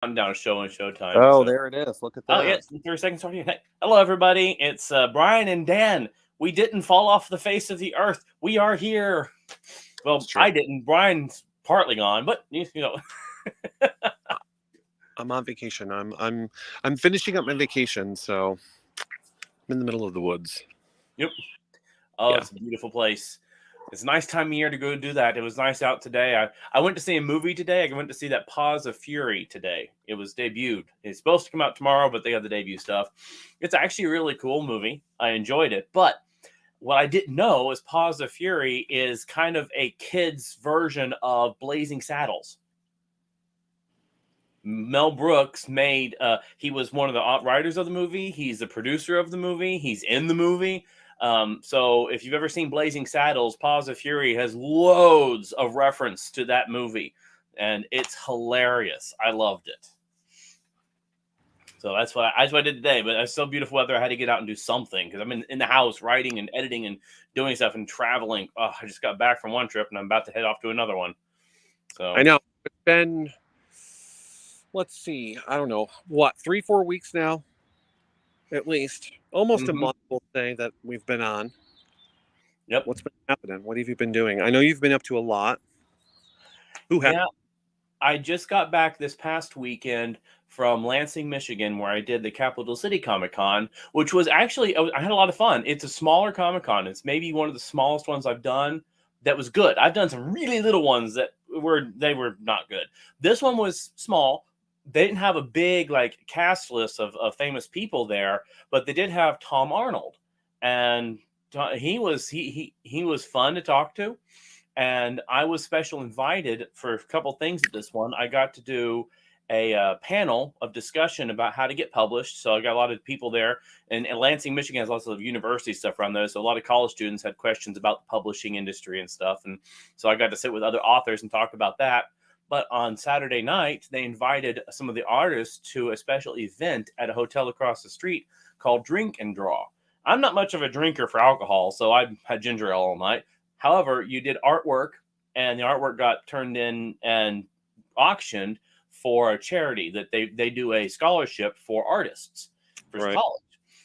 countdown show on Showtime. Oh, So, there it is. Look at oh that. yes, 30 seconds starting. Hey, hello everybody. It's Brian and Dan. We didn't fall off the face of the earth. We are here. It's Well, true. I didn't. Brian's partly gone, but you know. I'm on vacation. I'm finishing up my vacation, so I'm in the middle of the woods. Yep. Oh, Yeah. it's a beautiful place. It's a nice time of year to go do that. It was nice out today. I went to see a movie today. I went to see that Paws of Fury today. It was debuted. It's supposed to come out tomorrow, but they got the debut stuff. It's actually a really cool movie. I enjoyed it. But what I didn't know is Paws of Fury is kind of a kid's version of Blazing Saddles. Mel Brooks made he was one of the writers of the movie. He's the producer of the movie. He's in the movie. So if you've ever seen Blazing Saddles, Paws of Fury has loads of reference to that movie, and it's hilarious. I loved it. So that's what I did today. But it's so beautiful weather. I had to get out and do something because I'm in the house writing and editing and doing stuff and traveling. Oh, I just got back from one trip and I'm about to head off to another one. I So know. It's been, let's see, I don't know, what, 3, 4 weeks now, at least. Almost a mhm. month, we'll say, that we've been on. Yep. What's been happening? What have you been doing? I know you've been up to a lot. Who has? Yeah, I just got back this past weekend from Lansing, Michigan, where I did the Capital City Comic Con, which was actually I had a lot of fun. It's a smaller Comic Con. It's maybe one of the smallest ones I've done. That was good. I've done some really little ones that were not good. This one was small. They didn't have a big like cast list of famous people there, but they did have Tom Arnold, and he was fun to talk to, and I was special invited for a couple things at this one. I got to do a panel of discussion about how to get published. So I got a lot of people there, and Lansing, Michigan has lots of university stuff around there. So a lot of college students had questions about the publishing industry and stuff, and so I got to sit with other authors and talk about that. But on Saturday night, they invited some of the artists to a special event at a hotel across the street called Drink and Draw. I'm not much of a drinker for alcohol, so I had ginger ale all night. However, you did artwork, and the artwork got turned in and auctioned for a charity that they do a scholarship for artists for Right. college.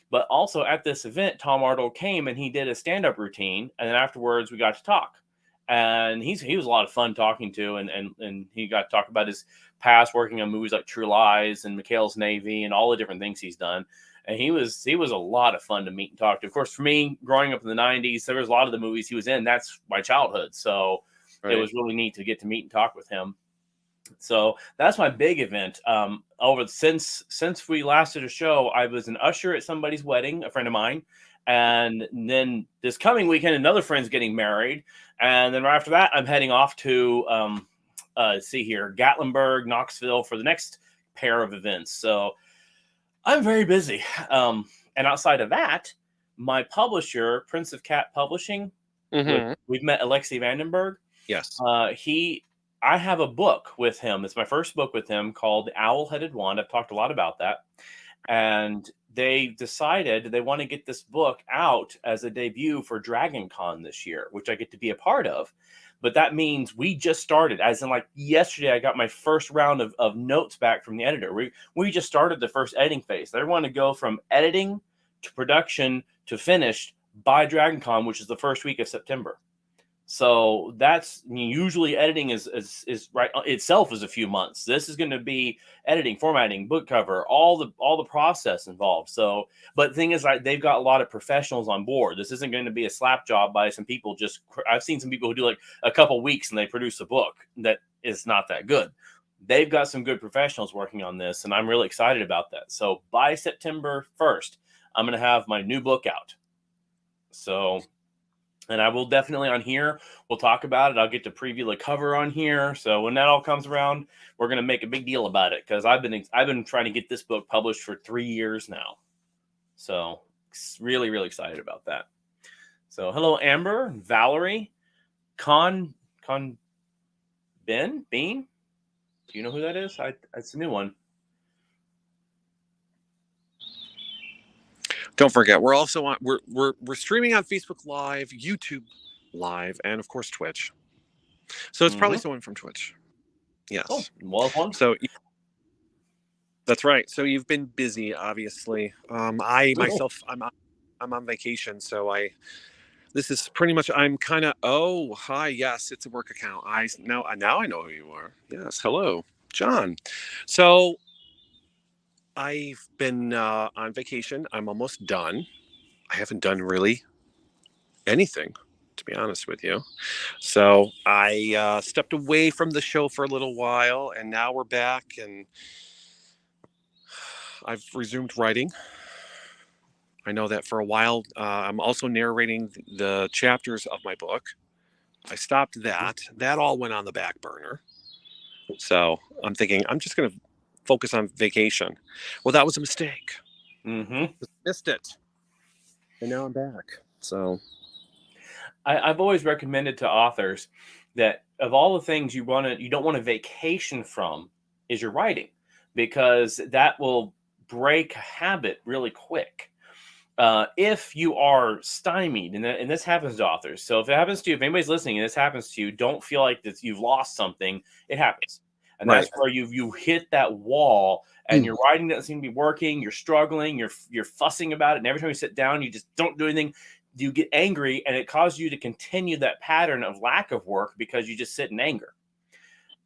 But also at this event, Tom Arnold came and he did a stand up routine, and then afterwards we got to talk. And he was a lot of fun talking to, and he got to talk about his past working on movies like True Lies and McHale's Navy and all the different things he's done. And he was a lot of fun to meet and talk to. Of course, for me, growing up in the '90s, there was a lot of the movies he was in. That's my childhood, so it Right. was really neat to get to meet and talk with him. So that's my big event. Over since we last did a show, I was an usher at somebody's wedding, a friend of mine, and then this coming weekend, another friend's getting married, and then right after that, I'm heading off to see here, Gatlinburg, Knoxville for the next pair of events. So I'm very busy. And outside of that, my publisher, Prince of Cat Publishing, which Mm-hmm. we've met Alexi Vandenberg. Yes. He, I have a book with him. It's my first book with him called The Owl-Headed Wand. I've talked a lot about that, and they decided they want to get this book out as a debut for Dragon Con this year, which I get to be a part of. But that means we just started, as in like yesterday, I got my first round of notes back from the editor. We just started the first editing phase. They want to go from editing to production to finished by Dragon Con, which is the first week of September. So that's, I mean, usually editing is right itself is a few months. This is going to be editing, formatting, book cover, all the process involved. So, but the thing is, like, they've got a lot of professionals on board. This isn't going to be a slap job by some people. Just I've seen some people who do like a couple weeks and they produce a book that is not that good. They've got some good professionals working on this, and I'm really excited about that. So by September 1st, I'm going to have my new book out. So, and I will definitely on here, we'll talk about it. I'll get to preview the cover on here. So when that all comes around, we're going to make a big deal about it, because I've been trying to get this book published for 3 years now. So really, really excited about that. So hello, Amber, Valerie, Con Bean. Do you know who that is? It's a new one. Don't forget, we're also on. We're streaming on Facebook Live, YouTube Live, and of course Twitch. So it's probably Mm-hmm. someone from Twitch. Oh, Yes. well, one. So That's right. So you've been busy, obviously. I myself, I'm on vacation, so this is pretty much. I'm kind of. Oh, hi. Yes, it's a work account. I now I know who you are. Yes, hello, John. So I've been on vacation. I'm almost done. I haven't done really anything, to be honest with you. So I stepped away from the show for a little while, and now we're back, and I've resumed writing. I know that for a while. I'm also narrating the chapters of my book. I stopped that. That all went on the back burner. So I'm thinking I'm just going to focus on vacation. Well, that was a mistake. Mm-hmm. Missed it. And now I'm back. So I've always recommended to authors that of all the things you don't want to vacation from is your writing, because that will break habit really quick. If you are stymied, and this happens to authors, so if it happens to you, if anybody's listening and this happens to you, don't feel like that you've lost something. It happens, and right. that's where you hit that wall, and Mm. your writing doesn't seem to be working. You're struggling. You're fussing about it, and every time you sit down, you just don't do anything. You get angry, and it causes you to continue that pattern of lack of work because you just sit in anger.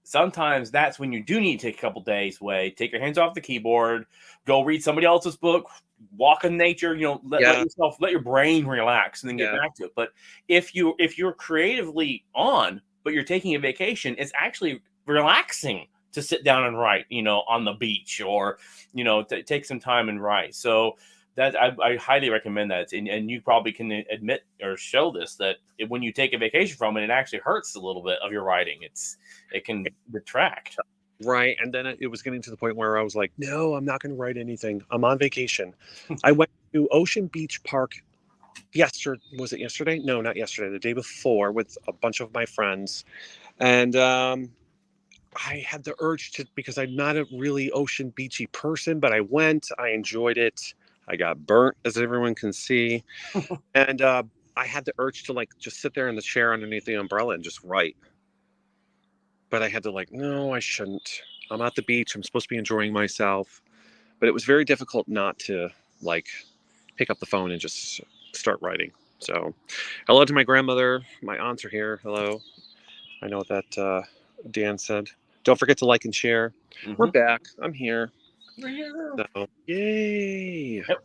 Sometimes that's when you do need to take a couple days away, take your hands off the keyboard, go read somebody else's book, walk in nature, let Yeah. yourself, let your brain relax and then get Yeah. back to it. But if you're creatively on, but you're taking a vacation, it's actually relaxing to sit down and write, on the beach, or take some time and write. So that I highly recommend that. And you probably can admit or show this, that when you take a vacation from it, it actually hurts a little bit of your writing. It can detract. Right. And then it was getting to the point where I was like, no, I'm not going to write anything. I'm on vacation. I went to Ocean Beach Park yesterday. Was it yesterday? No, not yesterday. The day before, with a bunch of my friends. And I had the urge to, because I'm not a really ocean beachy person, but I went, I enjoyed it. I got burnt, as everyone can see. And I had the urge to like just sit there in the chair underneath the umbrella and just write. But I had to like, no, I shouldn't. I'm at the beach. I'm supposed to be enjoying myself. But it was very difficult not to like pick up the phone and just start writing. So, hello to my grandmother. My aunts are here. Hello. I know what that Dan said. Don't forget to like and share. We're Mhm. back. I'm here. Yeah. So, yay. Yep.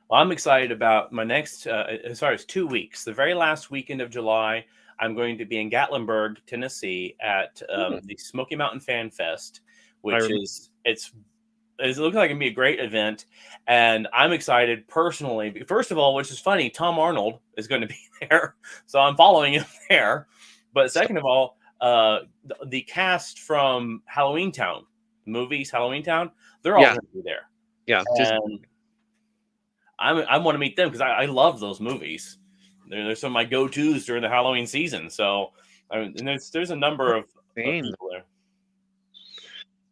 Well, I'm excited about my next, as far as 2 weeks. The very last weekend of July, I'm going to be in Gatlinburg, Tennessee, at Hmm. the Smoky Mountain Fan Fest, I which remember. it looks like it can be a great event, and I'm excited personally. First of all, which is funny, Tom Arnold is going to be there, so I'm following him there. But second of all, the cast from Halloween Town, movies Halloween Town, they're all Yeah. going to be there, Yeah. and I want to meet them because I love those movies. They're some of my go tos during the Halloween season. So, and there's a number of Same. people there.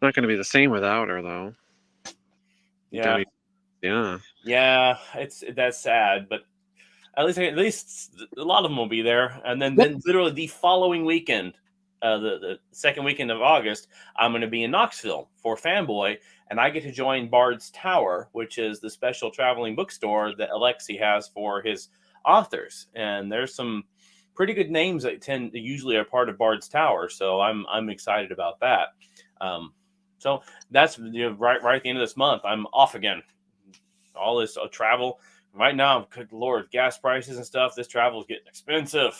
Not going to be the same without her, though. Yeah, Debbie. Yeah. yeah, that's sad, but at least a lot of them will be there. And then Yep. then literally the following weekend, the second weekend of August, I'm going to be in Knoxville for Fanboy, and I get to join Bard's Tower, which is the special traveling bookstore that Alexi has for his authors. And there's some pretty good names that usually are part of Bard's Tower, so I'm excited about that. Um, so that's right at the end of this month. I'm off again. All this travel right now. Good lord, gas prices and stuff. This travel is getting expensive.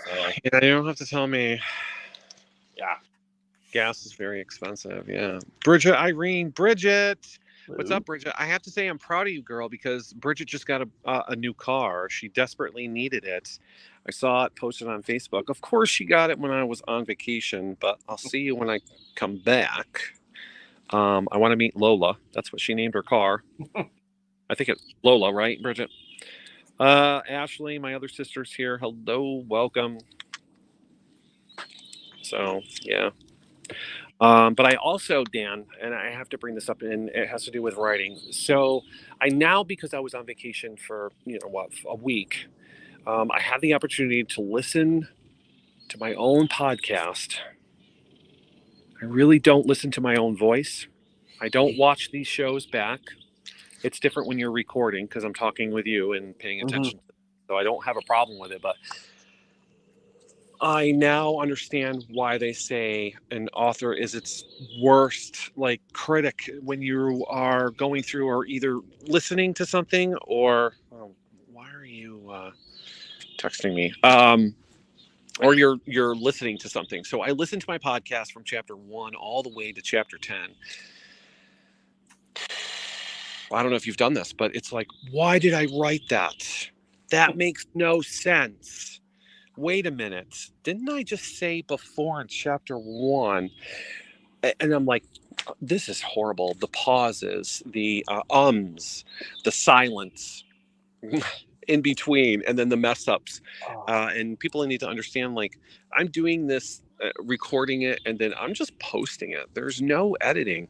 So Yeah, you don't have to tell me. yeah. Gas is very expensive. Yeah. Bridget, Irene, Bridget. What's Ooh. up, Bridget? I have to say I'm proud of you, girl, because Bridget just got a new car. She desperately needed it. I saw it posted on Facebook. Of course, she got it when I was on vacation, but I'll see you when I come back. I want to meet Lola. That's what she named her car. I think it's Lola, right, Bridget? Ashley, my other sister's here. Hello, welcome. So, yeah. But I also, Dan, and I have to bring this up, and it has to do with writing. So I now, because I was on vacation for, a week, I have the opportunity to listen to my own podcast. I really don't listen to my own voice. I don't watch these shows back. It's different when you're recording because I'm talking with you and paying attention. So I don't have a problem with it, but I now understand why they say an author is its worst like critic when you are going through or either listening to something or why are you texting me? Or you're listening to something. So I listened to my podcast from chapter 1 all the way to chapter 10. I don't know if you've done this, but it's like, why did I write that? That makes no sense. Wait a minute. Didn't I just say before in chapter 1? And I'm like, this is horrible. The pauses, the the silence in between, and then the mess ups. And people need to understand, like, I'm doing this, recording it, and then I'm just posting it. There's no editing.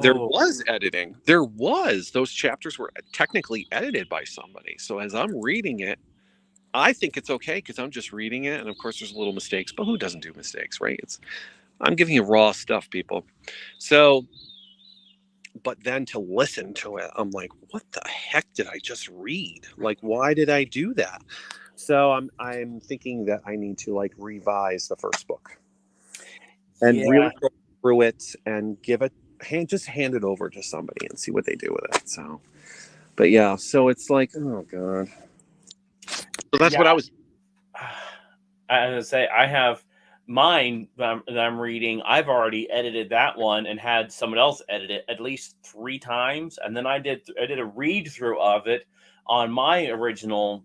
There was editing. There was. Those chapters were technically edited by somebody. So as I'm reading it, I think it's okay because I'm just reading it. And of course, there's little mistakes, but who doesn't do mistakes, right? I'm giving you raw stuff, people. So, but then to listen to it, I'm like, what the heck did I just read? Like, why did I do that? So I'm thinking that I need to like revise the first book and really go through it and just hand it over to somebody and see what they do with it. So, but yeah, so it's like, oh God. So that's what I was. I was gonna say I have mine that I'm reading. I've already edited that one and had someone else edit it at least 3 times, and then I did a read through of it on my original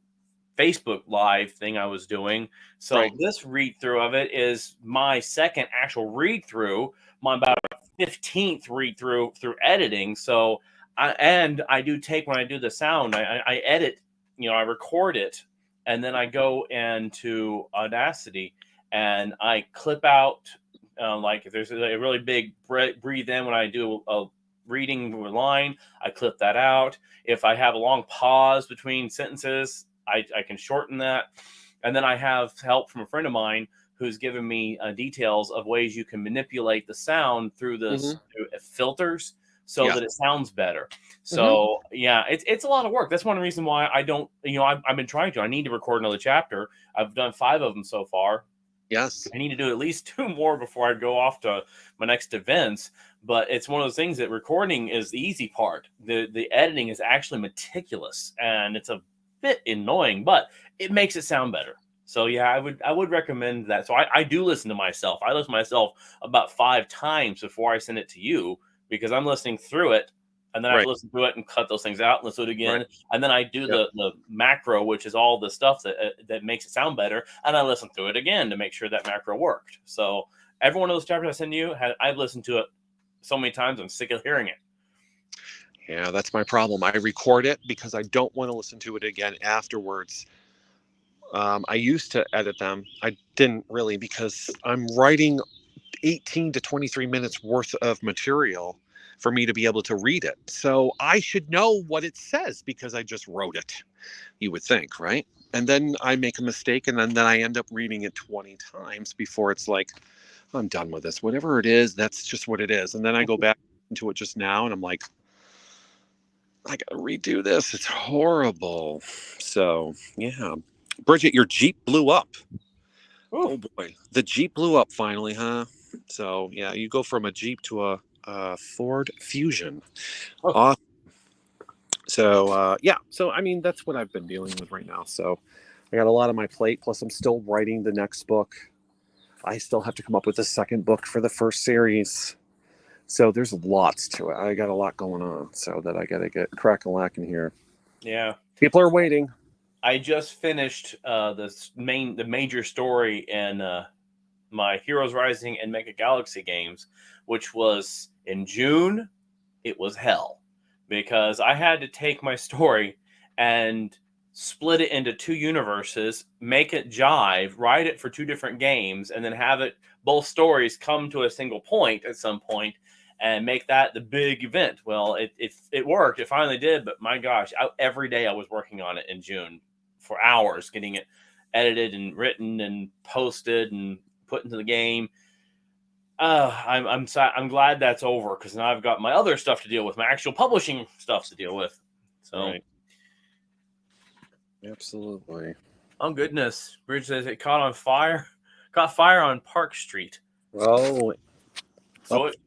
Facebook Live thing I was doing. So Right. this read through of it is my second actual read through, my about 15th read through editing. So I do take when I do the sound, I edit, I record it, and then I go into Audacity and I clip out, like if there's a really big breathe in when I do a reading line, I clip that out. If I have a long pause between sentences, I can shorten that. And then I have help from a friend of mine who's given me details of ways you can manipulate the sound through this filters so that it sounds better. So yeah, it's a lot of work. That's one reason why I don't, I've been trying to. I need to record another chapter. I've done 5 of them so far. Yes. I need to do at least 2 more before I go off to my next events. But it's one of those things that recording is the easy part. The editing is actually meticulous, and it's a bit annoying, but it makes it sound better. So yeah, I would recommend that. So I do listen to myself. I listen to myself about 5 times before I send it to you because I'm listening through it, and then I have to listen to it and cut those things out and listen to it again. And then I do the macro, which is all the stuff that makes it sound better, and I listen to it again to make sure that macro worked. So every one of those chapters I send you, I've listened to it so many times I'm sick of hearing it. Yeah, that's my problem. I record it because I don't want to listen to it again afterwards. I used to edit them. I didn't really because I'm writing 18 to 23 minutes worth of material for me to be able to read it. So I should know what it says because I just wrote it, you would think, right? And then I make a mistake and then I end up reading it 20 times before it's like, I'm done with this. Whatever it is, that's just what it is. And then I go back into it just now and I'm like, I gotta redo this. It's horrible. So yeah. Bridget, your Jeep blew up. Oh boy. The Jeep blew up finally, huh? So yeah, you go from a Jeep to a Ford Fusion. Awesome. So yeah, so I mean that's what I've been dealing with right now. So I got a lot on my plate, plus I'm still writing the next book. I still have to come up with a second book for the first series. So there's lots to it. I got a lot going on, so that I got to get crack-a-lacking here. Yeah. People are waiting. I just finished the major story in my Heroes Rising and Mega Galaxy games, which was in June. It was hell because I had to take my story and split it into 2 universes, make it jive, write it for 2 different games, and then have it both stories come to a single point at some point and make that the big event. Well, it worked. It finally did, but my gosh, every day I was working on it in June for hours, getting it edited and written and posted and put into the game. I'm glad that's over because now I've got my other stuff to deal with, my actual publishing stuff to deal with. So, Right. Absolutely. oh goodness, Bridge says it caught fire on Park Street. Oh, So up, it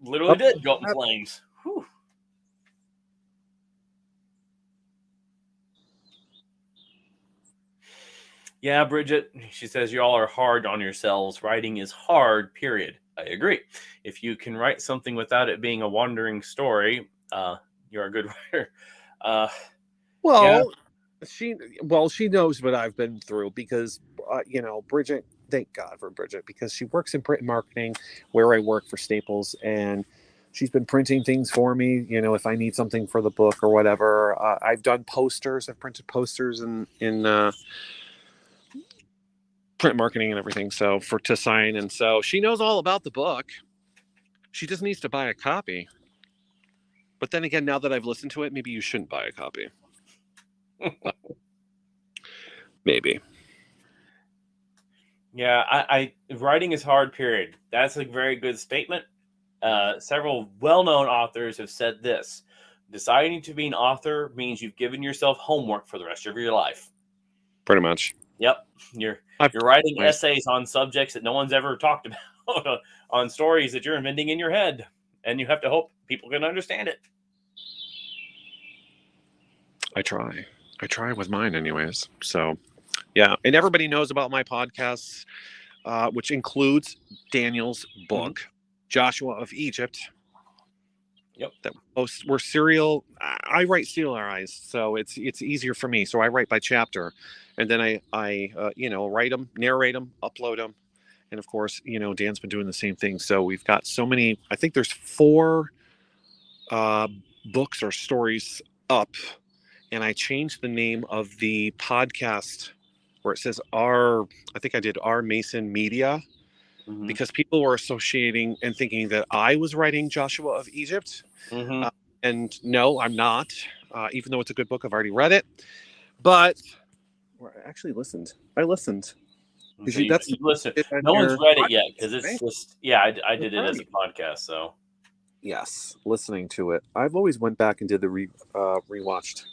literally up. did go up in flames. Whew. Yeah, Bridget, she says, y'all are hard on yourselves. Writing is hard, period. I agree. If you can write something without it being a wandering story, you're a good writer. Yeah. Well, she knows what I've been through because Bridget. Thank God for Bridget because she works in print and marketing, where I work for Staples, and she's been printing things for me. If I need something for the book or whatever, I've done posters. I've printed posters in print marketing and everything. So to sign, and so she knows all about the book. She just needs to buy a copy. But then again, now that I've listened to it, maybe you shouldn't buy a copy. Maybe. Yeah, I writing is hard, period. That's a very good statement. Several well-known authors have said this. Deciding to be an author means you've given yourself homework for the rest of your life. Pretty much. Yep. You're writing essays on subjects that no one's ever talked about, on stories that you're inventing in your head, and you have to hope people can understand it. I try with mine anyways. So yeah, and everybody knows about my podcasts, which includes Daniel's book, Joshua of Egypt. Yep. That we're serial. I write serialized, so it's easier for me. So I write by chapter, and then I write them, narrate them, upload them, and of course, Dan's been doing the same thing. So we've got so many. I think there's 4 books or stories up, and I changed the name of the podcast where it says I think I did R Mason Media. Mm-hmm. Because people were associating and thinking that I was writing Joshua of Egypt. Mm-hmm. And no, I'm not. Even though it's a good book, I've already read it. But I actually listened. I listened. So you listen. No one's read it yet because it's just I did it as a podcast. So yes, listening to it. I've always went back and did the rewatched.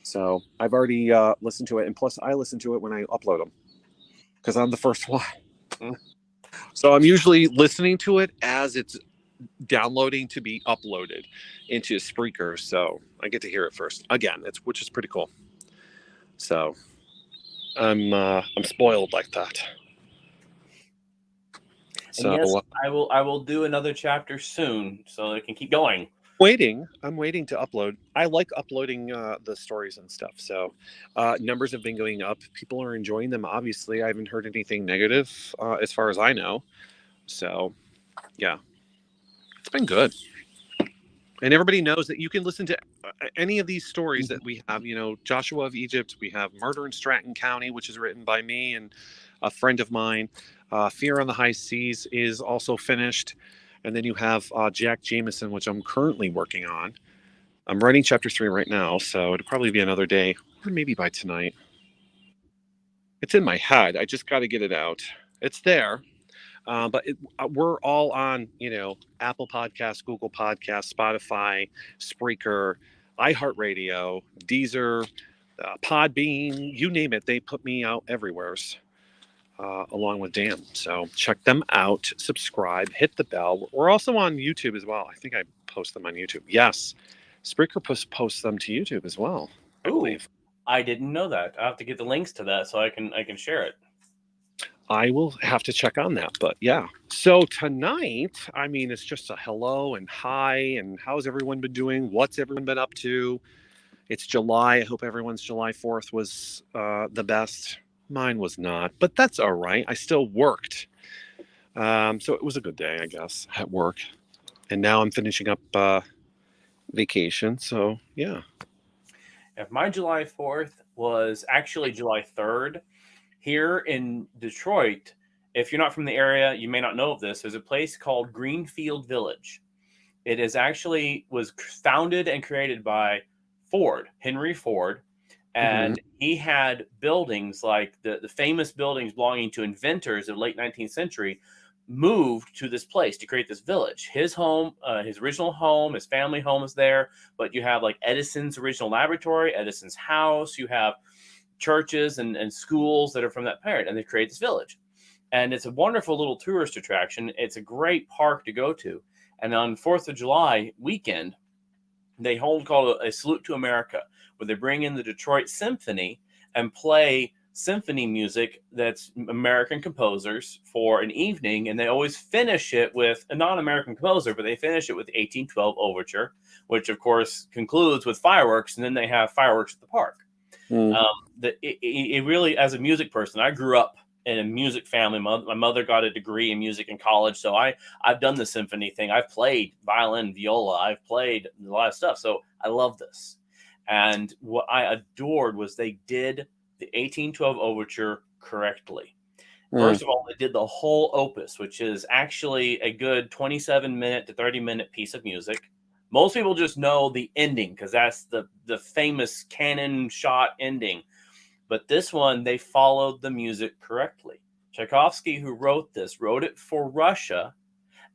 So I've already listened to it, and plus I listen to it when I upload them because I'm the first one. So I'm usually listening to it as it's downloading to be uploaded into Spreaker. So I get to hear it first again, which is pretty cool. So I'm spoiled like that. So yes, I will do another chapter soon so it can keep going. I'm waiting to upload. I like uploading the stories and stuff. So numbers have been going up. People are enjoying them. Obviously, I haven't heard anything negative as far as I know. So yeah, it's been good. And everybody knows that you can listen to any of these stories that we have. Joshua of Egypt. We have Murder in Stratton County, which is written by me and a friend of mine. Fear on the High Seas is also finished. And then you have Jack Jameson, which I'm currently working on. I'm writing chapter 3 right now, so it'll probably be another day, or maybe by tonight. It's in my head. I just got to get it out. It's there. But we're all on, Apple Podcasts, Google Podcasts, Spotify, Spreaker, iHeartRadio, Deezer, Podbean, you name it. They put me out everywhere, along with Dan. So check them out, subscribe, hit the bell. We're also on YouTube as well. I think I post them on YouTube. Yes, Spreaker posts them to YouTube as well, I believe. I didn't know that. I have to get the links to that so I can share it. I will have to check on that, but yeah. So tonight, it's just a hello and hi, and how's everyone been doing? What's everyone been up to? It's July. I hope everyone's July 4th was the best. Mine was not, but that's all right. I still worked. So it was a good day, I guess, at work. And now I'm finishing up vacation. So yeah. If my July 4th was actually July 3rd, here in Detroit, if you're not from the area, you may not know of this. There's a place called Greenfield Village. It was founded and created by Henry Ford, and he had buildings like the famous buildings belonging to inventors of the late 19th century moved to this place to create this village. His home, his original home, his family home is there, but you have like Edison's original laboratory, Edison's house, you have churches and schools that are from that parent, and they create this village. And it's a wonderful little tourist attraction. It's a great park to go to. And on 4th of July weekend, they hold called a Salute to America, where they bring in the Detroit Symphony and play symphony music that's American composers for an evening. And they always finish it with a non-American composer, but they finish it with the 1812 Overture, which of course concludes with fireworks. And then they have fireworks at the park. It really, as a music person, I grew up in a music family. My mother got a degree in music in college, so I've done the symphony thing. I've played violin, viola. I've played a lot of stuff, so I love this. And what I adored was they did the 1812 Overture correctly. First of all, they did the whole opus, which is actually a good 27-minute to 30-minute piece of music. Most people just know the ending because that's the famous cannon shot ending. But this one, they followed the music correctly. Tchaikovsky, who wrote this, wrote it for Russia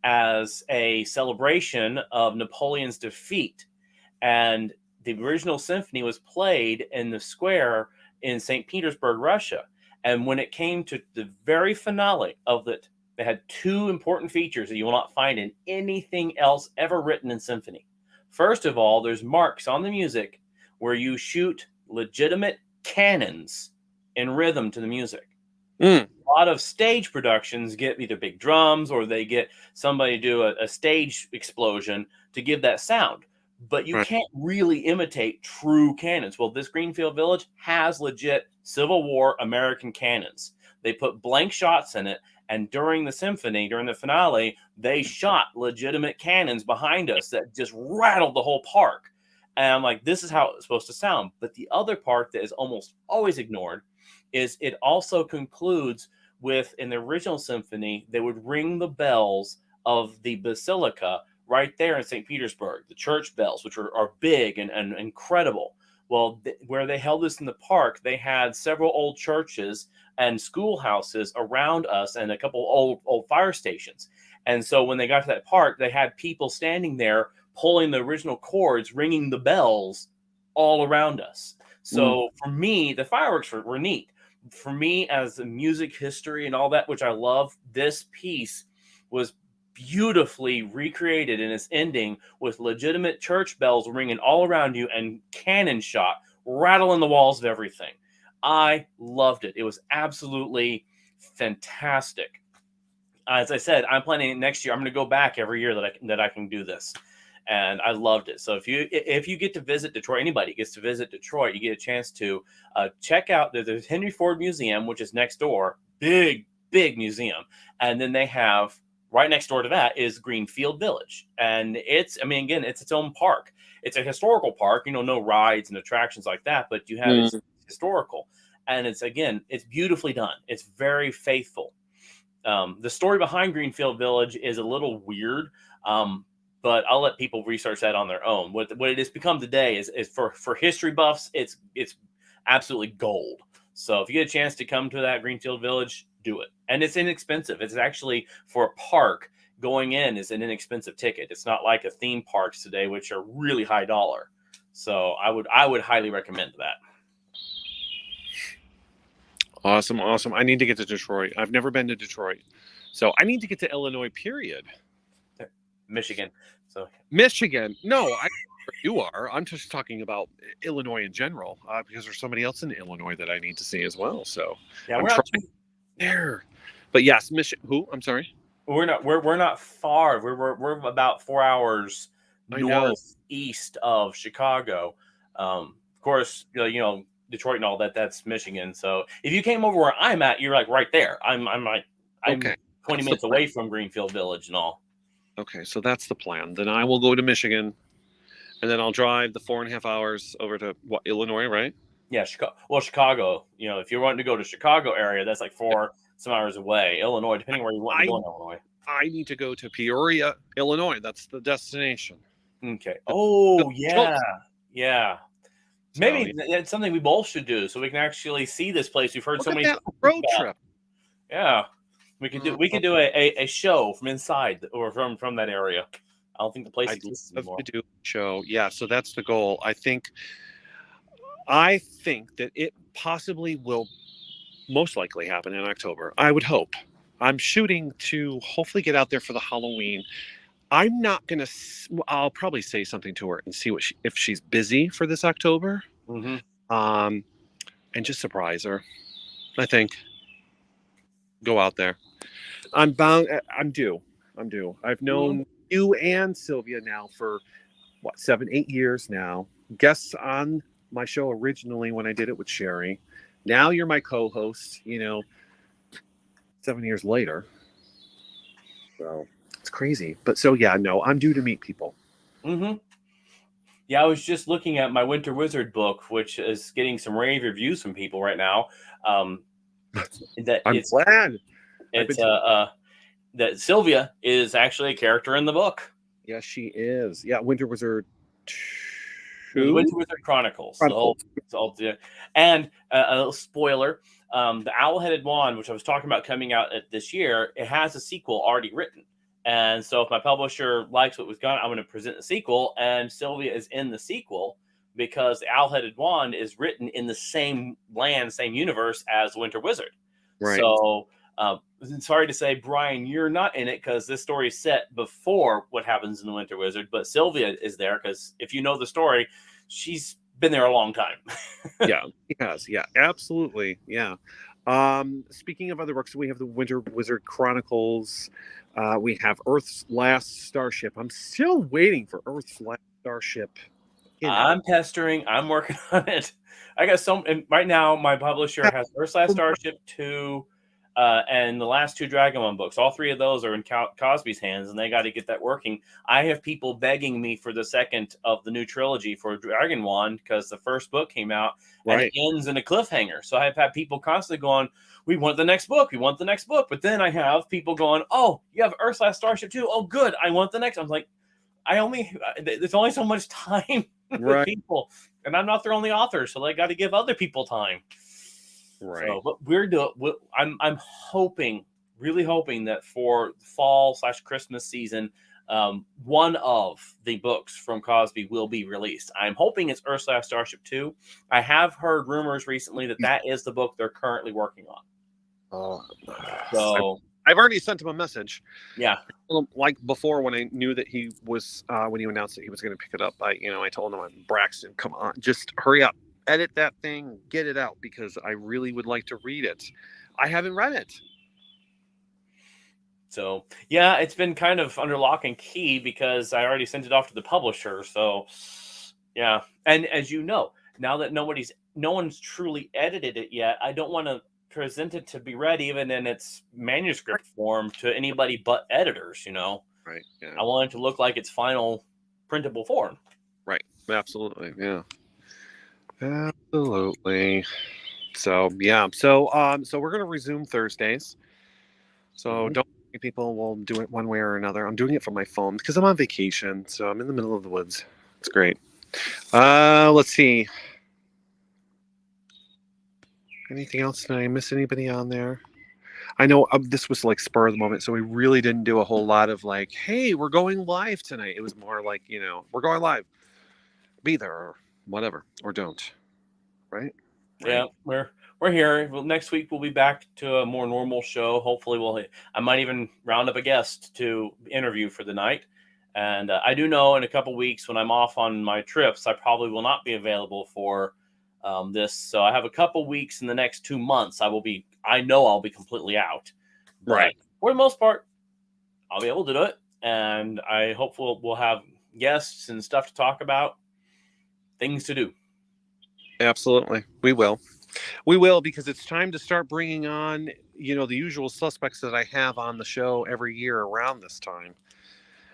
as a celebration of Napoleon's defeat. And the original symphony was played in the square in St. Petersburg, Russia. And when it came to the very finale of it, they had two important features that you will not find in anything else ever written in symphony. First of all, there's marks on the music where you shoot legitimate cannons in rhythm to the music. A lot of stage productions get either big drums or they get somebody to do a stage explosion to give that sound. But you can't really imitate true cannons. Well, this Greenfield Village has legit Civil War American cannons. They put blank shots in it. And during the symphony, during the finale, they shot legitimate cannons behind us that just rattled the whole park. And I'm like, this is how it's supposed to sound. But the other part that is almost always ignored is it also concludes with, in the original symphony, they would ring the bells of the basilica right there in St. Petersburg, the church bells, which are big and incredible. Well, where they held this in the park, they had several old churches and schoolhouses around us and a couple old fire stations. And so when they got to that park, they had people standing there pulling the original chords, ringing the bells all around us. So for me, the fireworks were neat. For me, as a music history and all that, which I love, this piece was beautifully recreated in its ending with legitimate church bells ringing all around you and cannon shot rattling the walls of everything. I loved it. It was absolutely fantastic. As I said, I'm planning next year. I'm going to go back every year that I can do this, and I loved it. So if you get to visit Detroit, anybody gets to visit Detroit, you get a chance to check out the Henry Ford Museum, which is next door. Big museum, and then they have right next door to that is Greenfield Village, and it's its own park. It's a historical park, no rides and attractions like that, but you have it's historical, and it's beautifully done. It's very faithful. The story behind Greenfield Village is a little weird, but I'll let people research that on their own. What it has become today is for history buffs, it's absolutely gold. So if you get a chance to come to that Greenfield Village, do it. And it's inexpensive. It's actually, for a park, going in is an inexpensive ticket. It's not like a theme parks today, which are really high dollar. So I would highly recommend that. Awesome. I need to get to Detroit. I've never been to Detroit. So I need to get to Illinois, period. Michigan. So Michigan. No, you are. I'm just talking about Illinois in general, because there's somebody else in Illinois that I need to see as well. So yeah, we're not there. But yes, Who? I'm sorry. We're not far. We're about 4 hours northeast of Chicago. Of course, Detroit and all that. That's Michigan. So if you came over where I'm at, you're like right there. I'm 20 minutes away from Greenfield Village and all. Okay, so that's the plan. Then I will go to Michigan, and then I'll drive the 4.5 hours over to Illinois, right? Yeah, Chicago. If you're wanting to go to Chicago area, that's like 4 some hours away. Illinois, depending where you want to go in Illinois. I need to go to Peoria, Illinois. That's the destination. Okay. Oh, yeah. Maybe that's something we both should do, so we can actually see this place. We've heard so many road trip. Yeah. We could do a show from inside or from that area. I don't think the place I'd exists love anymore. to do a show. Yeah, so that's the goal. I think that it possibly will most likely happen in October. I would hope. I'm shooting to hopefully get out there for the Halloween. I'm not gonna. I'll probably say something to her and see if she's busy for this October. Mm-hmm. Um, and just surprise her. I think go out there. I'm bound. I'm due. I'm due. I've known you and Sylvia now for what 7, 8 years now. Guests on my show originally when I did it with Sherry. Now you're my co-host. 7 years later. So it's crazy. But so yeah, no, I'm due to meet people. Mm-hmm. Yeah, I was just looking at my Winter Wizard book, which is getting some rave reviews from people right now. That I'm glad. It's that Sylvia is actually a character in the book. Yeah, she is. Yeah, Winter Wizard The 2? Winter Wizard Chronicles. And a little spoiler: the Owl-Headed Wand, which I was talking about coming out this year, it has a sequel already written. And so, if my publisher likes what we've got, I'm going to present the sequel. And Sylvia is in the sequel because the Owl-Headed Wand is written in the same land, same universe as Winter Wizard. Right. So, sorry to say, Brian, you're not in it because this story is set before what happens in the Winter Wizard. But Sylvia is there because if you know the story, she's been there a long time. Yeah, she has. Yeah, absolutely. Yeah. Speaking of other books, we have the Winter Wizard Chronicles. We have Earth's Last Starship. I'm still waiting for Earth's Last Starship. I'm pestering. I'm working on it. I got some. And right now, my publisher has Earth's Last Starship 2 and the last 2 Dragonbone books. All 3 of those are in Cosby's hands, and they got to get that working. I have people begging me for the second of the new trilogy for Dragon Wand because the first book came out and it ends in a cliffhanger. So I've had people constantly going, "We want the next book. We want the next book." But then I have people going, "Oh, you have Earth's Last Starship too? Oh, good. I want the next." I'm like, there's only so much time with people, and I'm not their only author, so they got to give other people time. Right. So, but I'm hoping, really hoping that for fall/Christmas season, one of the books from Cosby will be released. I'm hoping it's Earth's Last Starship 2. I have heard rumors recently that is the book they're currently working on. Oh, so I've already sent him a message. Yeah. Like before, when I knew that he was, when he announced that he was going to pick it up, I told him, Braxton, come on, just hurry up, edit that thing, get it out, because I really would like to read it. I haven't read it. So, yeah, it's been kind of under lock and key because I already sent it off to the publisher. So, yeah. And as you know, now that no one's truly edited it yet, I don't want to present it to be read even in its manuscript form to anybody but editors, Right. Yeah. I want it to look like its final printable form. Right. Absolutely. Yeah. Absolutely. So yeah. So we're gonna resume Thursdays. So don't worry, people will do it one way or another. I'm doing it from my phone because I'm on vacation. So I'm in the middle of the woods. It's great. Let's see. Anything else? Did I miss anybody on there? I know this was like spur of the moment, so we really didn't do a whole lot of like, hey, we're going live tonight. It was more like, we're going live. Be there or whatever, or don't. Right? Yeah, we're here. Well, next week we'll be back to a more normal show. Hopefully I might even round up a guest to interview for the night. And I do know in a couple weeks when I'm off on my trips, I probably will not be available for this. So I have a couple weeks in the next 2 months. I know I'll be completely out. But for the most part, I'll be able to do it. And I hope we'll have guests and stuff to talk about, things to do. Absolutely. We will, because it's time to start bringing on, the usual suspects that I have on the show every year around this time,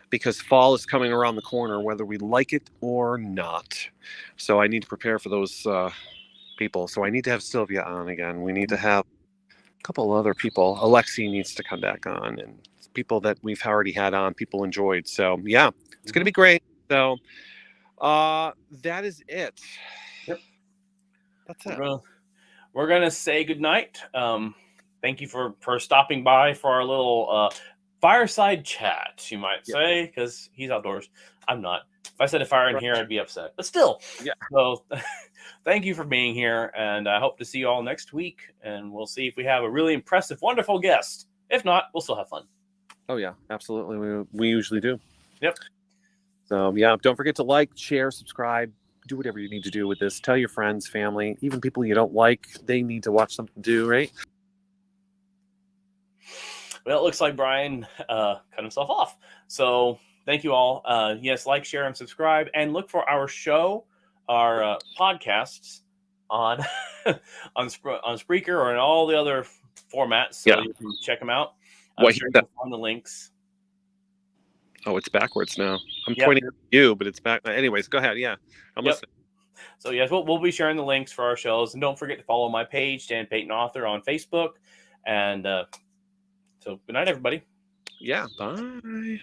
because fall is coming around the corner, whether we like it or not. So I need to prepare for those people. So I need to have Sylvia on again. We need to have a couple other people. Alexi needs to come back on, and people that we've already had on, people enjoyed. So yeah, it's going to be great. So that is it. Yep. That's it. We're gonna say goodnight. thank you for stopping by for our little fireside chat, you might say, because he's outdoors. I'm not. If I set a fire in here, I'd be upset. But still, so thank you for being here, and I hope to see you all next week. And we'll see if we have a really impressive, wonderful guest. If not, we'll still have fun. Oh yeah, absolutely. We usually do. Yep. So yeah, don't forget to like, share, subscribe, do whatever you need to do with this. Tell your friends, family, even people you don't like, they need to watch something to, right? Well, it looks like Brian cut himself off. So thank you all. Yes, like, share, and subscribe, and look for our show, our podcasts on on Spreaker or in all the other formats. So you can check them out. I'm sure you can find the links. Oh, it's backwards now. I'm pointing at you, but it's back. Anyways, go ahead. Yeah, I'm listening. So yes, we'll be sharing the links for our shows, and don't forget to follow my page, Dan Payton Author, on Facebook. And so good night, everybody. Yeah, bye.